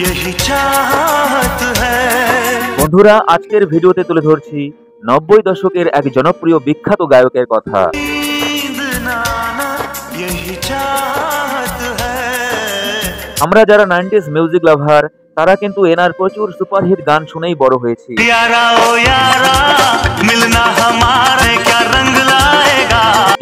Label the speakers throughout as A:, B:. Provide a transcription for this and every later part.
A: यही चाहत है।
B: বন্ধুরা, আজকের ভিডিওতে তুলে ধরছি 90 দশকের এক জনপ্রিয় বিখ্যাত গায়কের কথা। আমরা যারা 90s মিউজিক লাভার তারা কিন্তু এনার প্রচুর সুপারহিট গান শুনেই বড় হয়েছি।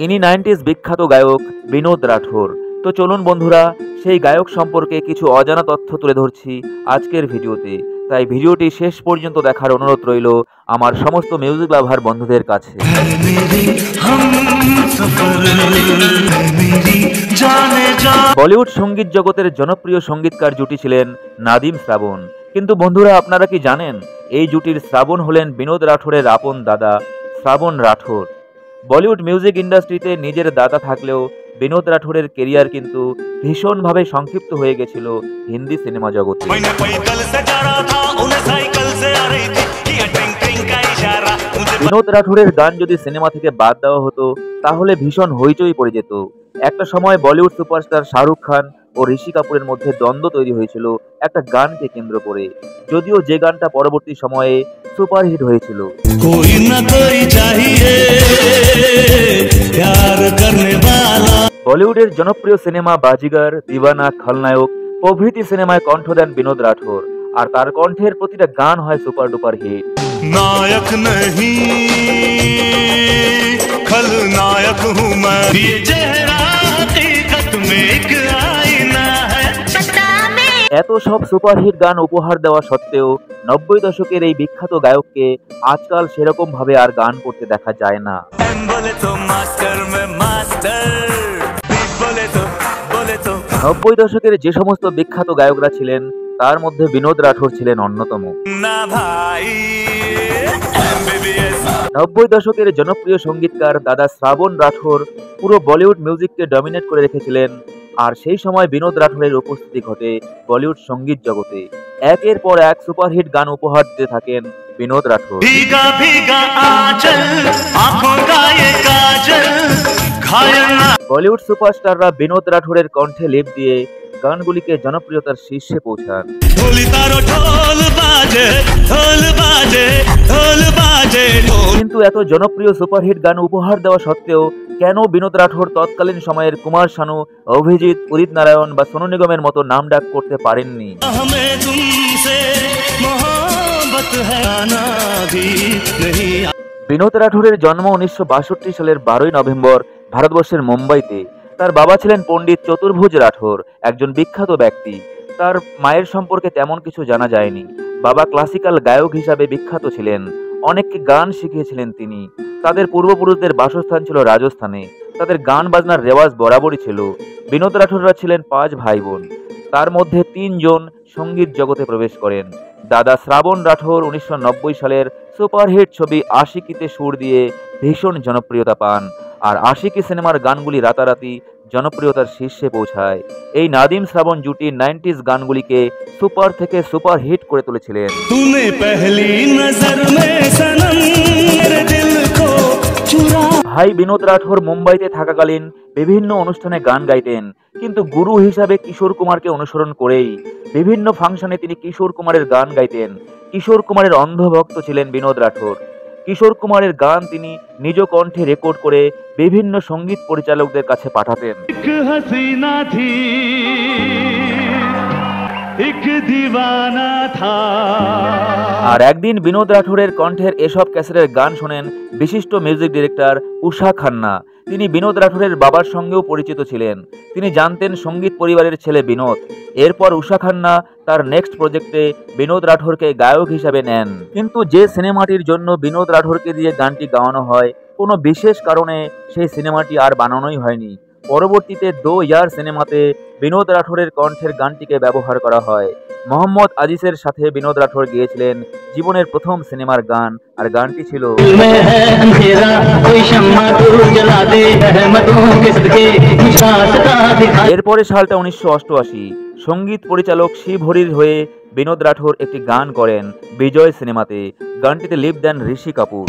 B: ইনি 90s বিখ্যাত গায়ক বিনোদ রাঠোর। তো চলুন বন্ধুরা, সেই গায়ক সম্পর্কে কিছু অজানা তথ্য তুলে ধরছি আজকের ভিডিওতে। তাই ভিডিওটি শেষ পর্যন্ত দেখার অনুরোধ রইল আমার সমস্ত মিউজিক লাভার বন্ধুদের কাছে। বলিউড সঙ্গীত জগতের জনপ্রিয় সঙ্গীতকার জুটি ছিলেন নাদিম শ্রাবণ। কিন্তু বন্ধুরা, আপনারা কি জানেন এই জুটির শ্রাবণ হলেন বিনোদ রাঠোরের আপন দাদা শ্রাবণ রাঠোর। বলিউড মিউজিক ইন্ডাস্ট্রিতে নিজের দাদা থাকলেও বিনোদ রাঠোরের কেরিয়ার কিন্তু ভীষণভাবে সংক্ষিপ্ত হয়ে গেছিল হিন্দি সিনেমা জগতে। বিনোদ রাঠোরের গান যদি সিনেমা থেকে বাদ দেওয়া হতো তাহলে ভীষণ হইচই পড়ে যেত। একটা সময় বলিউড সুপারস্টার শাহরুখ খান ও ঋষি কাপুরের মধ্যে দ্বন্দ্ব তৈরি হয়েছিল একটা গানকে কেন্দ্র করে, যদিও যে গানটা পরবর্তী সময়ে সুপারহিট হয়েছিল। বলিউডের জনপ্রিয় সিনেমা বাজিগার, দিওয়ানা, খলনায়ক প্রভৃতি সিনেমায় কণ্ঠ দেন বিনোদ রাঠোর, আর তার কণ্ঠের প্রতিটা গান হয় সুপার ডুপার হিট।
A: नायक नहीं खलनायक हूँ मैं, ये चेहरा हकीकत में एक आईना है।
B: এত সব সুপারহিট গান উপহার দেওয়া সত্ত্বেও 90 দশকের এই বিখ্যাত গায়ককে আজকাল সেরকম ভাবে আর গান করতে দেখা যায় না। 90 দশকের যে সমস্ত বিখ্যাত গায়করা ছিলেন তার মধ্যে বিনোদ রাঠোর ছিলেন অন্যতম। 90 দশকের জনপ্রিয় সঙ্গীতকার দাদা শ্রাবণ রাঠোর পুরো বলিউড মিউজিককে ডমিনেট করে রেখেছিলেন, আর সেই সময় বিনোদ রাঠোরের উপস্থিতি ঘটে বলিউড সঙ্গীত জগতে। একের পর এক সুপারহিট গান উপহার দিতে থাকেন বিনোদ রাঠোর। বলিউড সুপারস্টাররা বিনোদ রাঠোরের কণ্ঠে লেপ দিয়ে গানগুলিকে জনপ্রিয়তার শীর্ষে পৌঁছান। কিন্তু এত জনপ্রিয় সুপারহিট গান উপহার দেওয়া সত্ত্বেও কেন বিনোদ রাঠোর তৎকালীন সময়ের কুমার শানু, অভিজিৎ, উদিত নারায়ণ বা সোনু নিগমের মতো নাম ডাক করতে পারেননি? বিনোদ রাঠোরের জন্ম 1962 সালের 12 নভেম্বর ভারতবর্ষের মুম্বাইতে। তার বাবা ছিলেন পণ্ডিত চতুর্ভুজ রাঠোর, একজন বিখ্যাত ব্যক্তি। তার মায়ের সম্পর্কে তেমন কিছু জানা যায়নি। বাবা ক্লাসিক্যাল গায়ক হিসাবে বিখ্যাত ছিলেন, অনেককে গান শিখিয়েছিলেন তিনি। তাদের পূর্বপুরুষদের বাসস্থান ছিল রাজস্থানে। তাদের গান বাজনার রেওয়াজ বরাবরই ছিল। বিনোদ রাঠোররা ছিলেন 5 ভাই বোন, তার মধ্যে 3 জন সঙ্গীত জগতে প্রবেশ করেন। দাদা শ্রাবণ রাঠোর 1990 সালের সুপারহিট ছবি আশিকিতে সুর দিয়ে ভীষণ জনপ্রিয়তা পান, আর আশিকি সিনেমার গানগুলি রাতারাতি জনপ্রিয়তার শীর্ষে পৌঁছায়। এই নাদিম শ্রাবণ জুটি 90s গানগুলিকে সুপার থেকে সুপার হিট করে তুলেছিলেন। ভাই বিনোদ রাঠোর মুম্বাইতে থাকাকালীন বিভিন্ন অনুষ্ঠানে গান গাইতেন, কিন্তু গুরু হিসাবে কিশোর কুমারকে অনুসরণ করেই বিভিন্ন ফাংশনে তিনি কিশোর কুমারের গান গাইতেন। কিশোর কুমারের অন্ধভক্ত ছিলেন বিনোদ রাঠোর। কিশোর কুমারের গান তিনি নিজ কণ্ঠে রেকর্ড করে বিভিন্ন সঙ্গীত পরিচালকদের কাছে পাঠাতেন। আর একদিন বিনোদ রাঠোরের কণ্ঠের এসব ক্যাসেটের গান শোনেন বিশিষ্ট মিউজিক ডিরেক্টর উষা খান্না। তিনি বিনোদ রাঠোরের বাবার সঙ্গেও পরিচিত ছিলেন। তিনি জানতেন সঙ্গীত পরিবারের ছেলে বিনোদ। এরপর উষা খান্না তার নেক্সট প্রজেক্টে বিনোদ রাঠোরকে গায়ক হিসাবে নেন। কিন্তু যে সিনেমাটির জন্য বিনোদ রাঠোরকে দিয়ে গানটি গাওয়ানো হয়, কোনো বিশেষ কারণে সেই সিনেমাটি আর বানানোই হয়নি। পরবর্তীতে দো ইয়ার সিনেমাতে বিনোদ রাঠোরের কণ্ঠের গানটিকে ব্যবহার করা হয়। মোহাম্মদ আজিজের সাথে বিনোদ রাঠোর গিয়েছিলেন জীবনের প্রথম সিনেমার গান, আর গানটি ছিল এরপরে সালটা 1988। সঙ্গীত পরিচালক শিব হরির হয়ে বিনোদ রাঠোর একটি গান করেন বিজয় সিনেমাতে। গানটিতে লিপ দেন ঋষি কাপুর।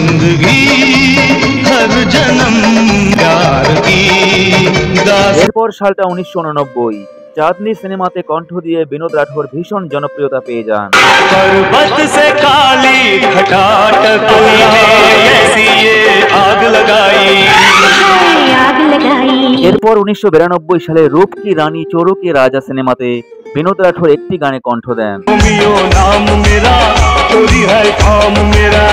B: এরপর সালটা 1989। চাঁদনি সিনেমাতে কণ্ঠ দিয়ে বিনোদ রাঠোর ভীষণ জনপ্রিয়তা পেয়ে যান।
A: पर्वत से काली घटाट कोई ने ऐसी ये आग लगाई।
B: এরপর 1992 সালে রূপ কি রানী চোরো কে রাজা সিনেমাতে বিনোদ রাঠোর একটি গানে কণ্ঠ দেন।
A: नाम मेरा चोरी है काम मेरा।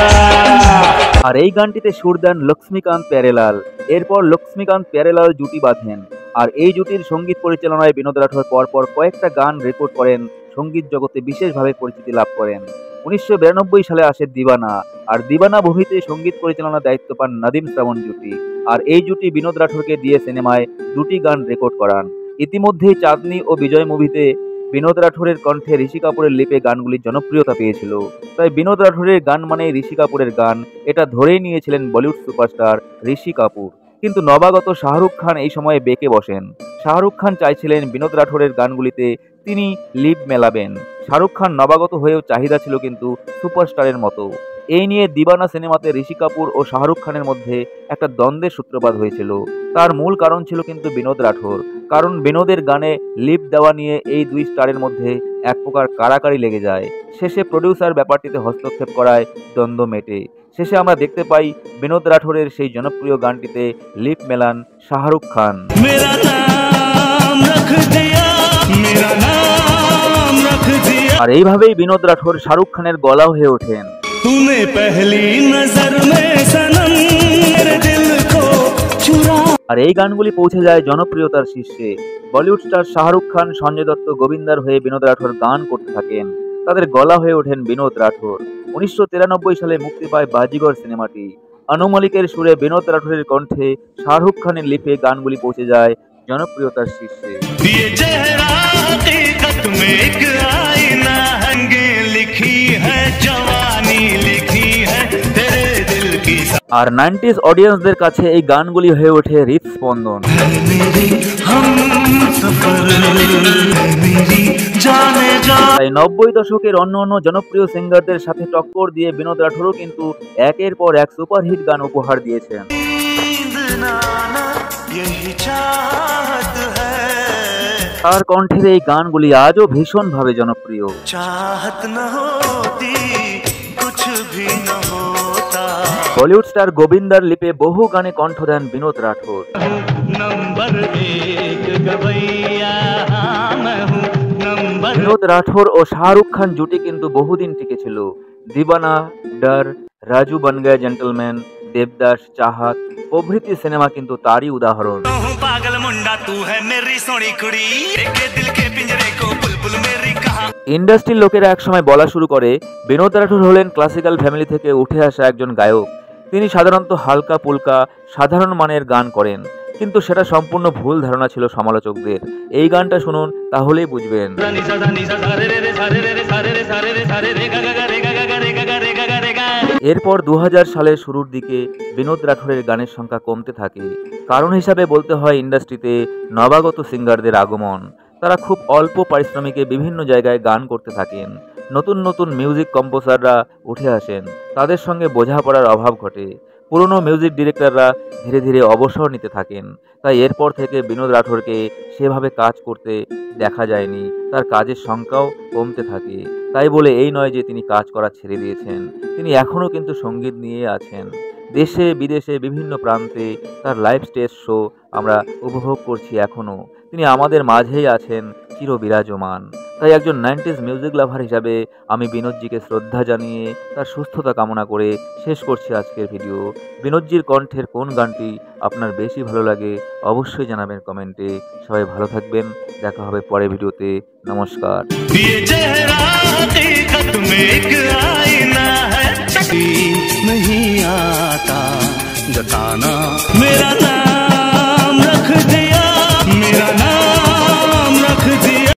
B: আর এই গানটিতে সুর দেন লক্ষ্মীকান্ত প্যারেলাল। এরপর লক্ষ্মীকান্ত প্যারেলাল জুটি বাঁধেন, আর এই জুটির সঙ্গীত পরিচালনায় বিনোদ রাঠোর পরপর কয়েকটা গান রেকর্ড করেন, সঙ্গীত জগতে বিশেষভাবে পরিচিতি লাভ করেন। 1992 সালে আসে দিবানা, আর দিবানা মুভিতে সঙ্গীত পরিচালনার দায়িত্ব পান নাদিম শ্রাবণ জুটি, আর এই জুটি বিনোদ রাঠোরকে দিয়ে সিনেমায় দুটি গান রেকর্ড করান। ইতিমধ্যেই চাঁদনি ও বিজয় মুভিতে বিনোদ রাঠোরের কণ্ঠে ঋষি কাপুরের লিপে গানগুলি জনপ্রিয়তা পেয়েছিল। তাই বিনোদ রাঠোরের গান মানেই ঋষি কাপুরের গান, এটা ধরেই নিয়েছিলেন বলিউড সুপারস্টার ঋষি কাপুর। কিন্তু নবাগত শাহরুখ খান এই সময়ে বেঁকে বসেন। শাহরুখ খান চাইছিলেন বিনোদ রাঠোরের গানগুলিতে তিনি লিপ মেলাবেন। শাহরুখ খান নবাগত হয়েও চাহিদা ছিল কিন্তু সুপারস্টারের মতো। এই নিয়ে দিবানা সিনেমাতে ঋষি কাপুর ও শাহরুখ খানের মধ্যে একটা দ্বন্দ্বের সূত্রপাত হয়েছিল। তার মূল কারণ ছিল কিন্তু বিনোদ রাঠোর, কারণ বিনোদের গানে লিপ দেওয়া নিয়ে এই দুই স্টারের মধ্যে এক প্রকার কাড়াকাড়ি লেগে যায়। শেষে প্রডিউসার ব্যাপারটিতে হস্তক্ষেপ করায় দ্বন্দ্ব মেটে। শেষে আমরা দেখতে পাই বিনোদ রাঠোরের সেই জনপ্রিয় গানটিতে লিপ মেলান শাহরুখ খান। আর এইভাবেই বিনোদ রাঠোর শাহরুখ খানের গলা হয়ে ওঠেন।
A: तूने पहली नजर में सनम मेरे दिल को चुरा।
B: আর এই গানগুলি পৌঁছে যায় জনপ্রিয়তার শীর্ষে। বলিউড স্টার শাহরুখ খান, সঞ্জয় দত্ত, গোবিন্দার হয়ে বিনোদ রাঠোর গান করতে থাকেন। তাদের গলা হয়ে ওঠেন বিনোদ রাঠোর। 1993 সালে মুক্তি পায় বাজিগর সিনেমাটি। আনু মালিকের সুরে বিনোদ রাঠোরের কণ্ঠে শাহরুখ খানের লিপে গানগুলি পৌঁছে যায় জনপ্রিয়তার শীর্ষে। আর 90s অডিয়েন্সদের কাছে এই গানগুলি হয়ে ওঠে হৃদস্পন্দন। তাই 90 দশকের অন্য জনপ্রিয় সিঙ্গারদের সাথে টক্কর দিয়ে বিনোদ রাঠোরও কিন্তু একের পর এক সুপারহিট গান উপহার দিয়েছেন। তার কণ্ঠের এই গানগুলি আজও ভীষণভাবে জনপ্রিয়। বলিউড স্টার গোবিন্দার লিপে বহু গানে কণ্ঠ দেন বিনোদ রাঠোর। বিনোদ রাঠোর ও শাহরুখ খান জুটি কিন্তু বহুদিন টিকেছিল। দিবানা, ডর, রাজু বন গয়া জেন্টলম্যান, দেবদাস, চাহাত প্রভৃতি সিনেমা কিন্তু তারই উদাহরণ। ইন্ডাস্ট্রির লোকেরা একসময় বলা শুরু করে বিনোদ রাঠোর হলেন ক্লাসিক্যাল ফ্যামিলি থেকে উঠে আসা একজন গায়ক। তিনি সাধারণত হালকা পুলকা সাধারণ মানের গান করেন, কিন্তু সেটা সম্পূর্ণ ভুল ধারণা ছিল সমালোচকদের। এই গানটা শুনুন, তাহলেই বুঝবেন। এরপর 2000 সালের শুরুর দিকে বিনোদ রাঠোরের গানের সংখ্যা কমতে থাকে। কারণ হিসাবে বলতে হয় ইন্ডাস্ট্রিতে নবাগত সিঙ্গারদের আগমন। তারা খুব অল্প পারিশ্রমিকে বিভিন্ন জায়গায় গান করতে থাকেন। নতুন মিউজিক কম্পোজাররা উঠে আসেন, তাদের সঙ্গে বোঝাপড়ার অভাব ঘটে। পুরনো মিউজিক ডিরেক্টররা ধীরে ধীরে অবসর নিতে থাকেন। তাই এরপর থেকে বিনোদ রাঠোরকে সেভাবে কাজ করতে দেখা যায়নি, তার কাজের সংখ্যাও কমতে থাকে। তাই বলে এই নয় যে তিনি কাজ করা ছেড়ে দিয়েছেন, তিনি এখনও কিন্তু সঙ্গীত নিয়ে আছেন। দেশে বিদেশে বিভিন্ন প্রান্তে তার লাইভ স্টেজ শো আমরা উপভোগ করছি এখনও। তিনি আমাদের মাঝেই আছেন চিরবিরাজমান। তাই একজন 90s মিউজিক লাভার হিসাবে আমি বিনোদজিকে শ্রদ্ধা জানিয়ে তার সুস্থতা কামনা করে শেষ করছি আজকের ভিডিও। বিনোদজির কণ্ঠের কোন গানটি আপনার বেশি ভালো লাগে অবশ্যই জানাবেন কমেন্টে। সবাই ভালো থাকবেন, দেখা হবে পরের ভিডিওতে। নমস্কার।
A: नहीं आता जताना